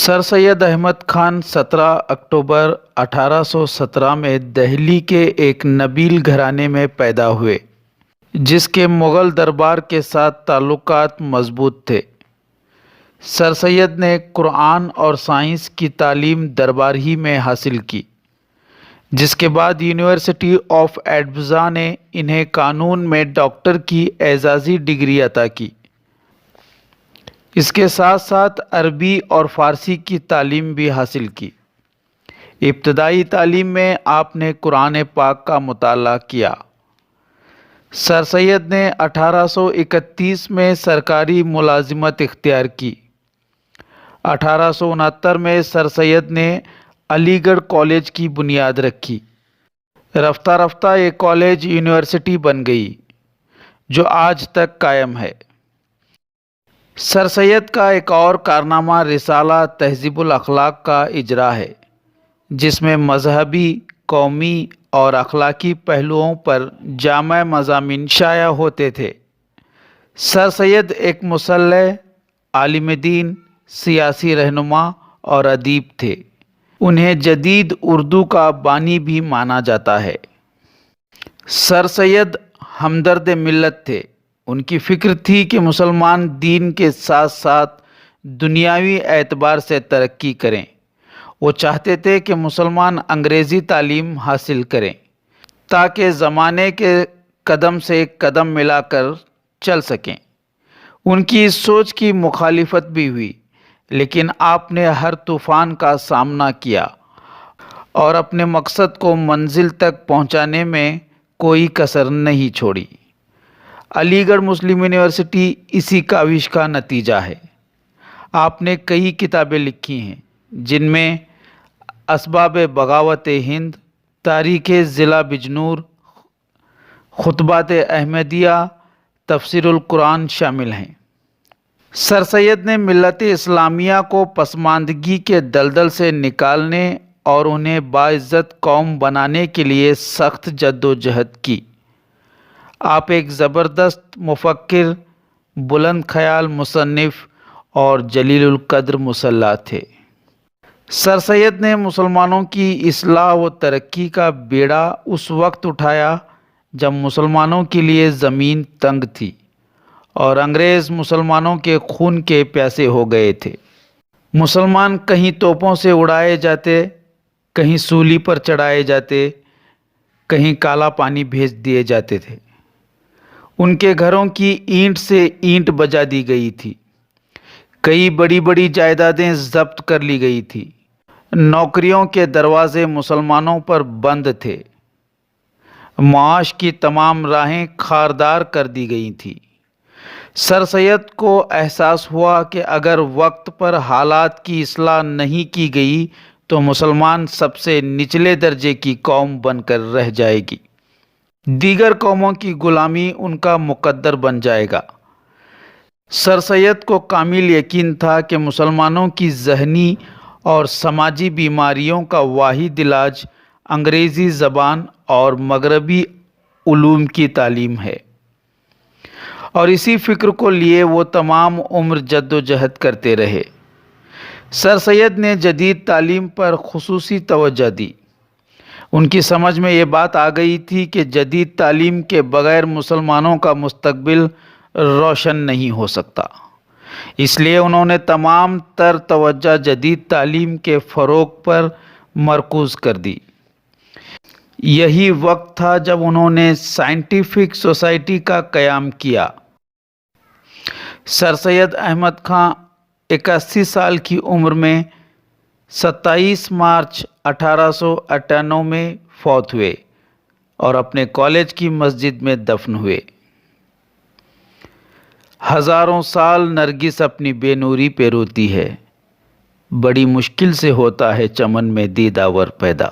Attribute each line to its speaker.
Speaker 1: سر سید احمد خان 17 اکتوبر 1817 میں دہلی کے ایک نبیل گھرانے میں پیدا ہوئے جس کے مغل دربار کے ساتھ تعلقات مضبوط تھے۔ سر سید نے قرآن اور سائنس کی تعلیم دربار ہی میں حاصل کی، جس کے بعد یونیورسٹی آف ایڈنبرگ نے انہیں قانون میں ڈاکٹر کی اعزازی ڈگری عطا کی۔ اس کے ساتھ ساتھ عربی اور فارسی کی تعلیم بھی حاصل کی۔ ابتدائی تعلیم میں آپ نے قرآن پاک کا مطالعہ کیا۔ سر سید نے 1831 میں سرکاری ملازمت اختیار کی۔ 1869 میں سر سید نے علی گڑھ کالج کی بنیاد رکھی۔ رفتہ رفتہ یہ کالج یونیورسٹی بن گئی جو آج تک قائم ہے۔ سر سید کا ایک اور کارنامہ رسالہ تہذیب الاخلاق کا اجرا ہے، جس میں مذہبی، قومی اور اخلاقی پہلوؤں پر جامع مضامین شائع ہوتے تھے۔ سر سید ایک مصلح، عالم دین، سیاسی رہنما اور ادیب تھے۔ انہیں جدید اردو کا بانی بھی مانا جاتا ہے۔ سر سید ہمدرد ملت تھے۔ ان کی فکر تھی کہ مسلمان دین کے ساتھ ساتھ دنیاوی اعتبار سے ترقی کریں۔ وہ چاہتے تھے کہ مسلمان انگریزی تعلیم حاصل کریں تاکہ زمانے کے قدم سے قدم ملا کر چل سکیں۔ ان کی اس سوچ کی مخالفت بھی ہوئی، لیکن آپ نے ہر طوفان کا سامنا کیا اور اپنے مقصد کو منزل تک پہنچانے میں کوئی کسر نہیں چھوڑی۔ علی گڑھ مسلم یونیورسٹی اسی کاوش کا نتیجہ ہے۔ آپ نے کئی کتابیں لکھی ہیں، جن میں اسباب بغاوت ہند، تاریخ ضلع بجنور، خطبات احمدیہ، تفسیر القرآن شامل ہیں۔ سر سید نے ملت اسلامیہ کو پسماندگی کے دلدل سے نکالنے اور انہیں باعزت قوم بنانے کے لیے سخت جدوجہد کی۔ آپ ایک زبردست مفکر، بلند خیال مصنف اور جلیل القدر مصلح تھے۔ سر سید نے مسلمانوں کی اصلاح و ترقی کا بیڑا اس وقت اٹھایا جب مسلمانوں کے لیے زمین تنگ تھی اور انگریز مسلمانوں کے خون کے پیاسے ہو گئے تھے۔ مسلمان کہیں توپوں سے اڑائے جاتے، کہیں سولی پر چڑھائے جاتے، کہیں کالا پانی بھیج دیے جاتے تھے۔ ان کے گھروں کی اینٹ سے اینٹ بجا دی گئی تھی۔ کئی بڑی بڑی جائیدادیں ضبط کر لی گئی تھی۔ نوکریوں کے دروازے مسلمانوں پر بند تھے۔ معاش کی تمام راہیں خاردار کر دی گئی تھیں۔ سر سید کو احساس ہوا کہ اگر وقت پر حالات کی اصلاح نہیں کی گئی تو مسلمان سب سے نچلے درجے کی قوم بن کر رہ جائے گی۔ دیگر قوموں کی غلامی ان کا مقدر بن جائے گا۔ سر سید کو کامل یقین تھا کہ مسلمانوں کی ذہنی اور سماجی بیماریوں کا واحد علاج انگریزی زبان اور مغربی علوم کی تعلیم ہے، اور اسی فکر کو لیے وہ تمام عمر جد و جہد کرتے رہے۔ سر سید نے جدید تعلیم پر خصوصی توجہ دی۔ ان کی سمجھ میں یہ بات آ گئی تھی کہ جدید تعلیم کے بغیر مسلمانوں کا مستقبل روشن نہیں ہو سکتا۔ اس لیے انہوں نے تمام تر توجہ جدید تعلیم کے فروغ پر مرکوز کر دی۔ یہی وقت تھا جب انہوں نے سائنٹیفک سوسائٹی کا قیام کیا۔ سر سید احمد خان 81 سال کی عمر میں 27 مارچ 1898 میں فوت ہوئے اور اپنے کالج کی مسجد میں دفن ہوئے۔ ہزاروں سال نرگس اپنی بے نوری پہ روتی ہے، بڑی مشکل سے ہوتا ہے چمن میں دیدہ ور پیدا۔